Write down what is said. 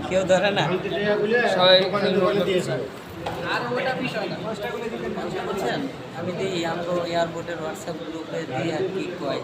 কেউ ধরে না আমি দিই আমগো এয়ারপোর্টের হোয়াটসঅ্যাপ গ্রুপে দিই আর কি কয়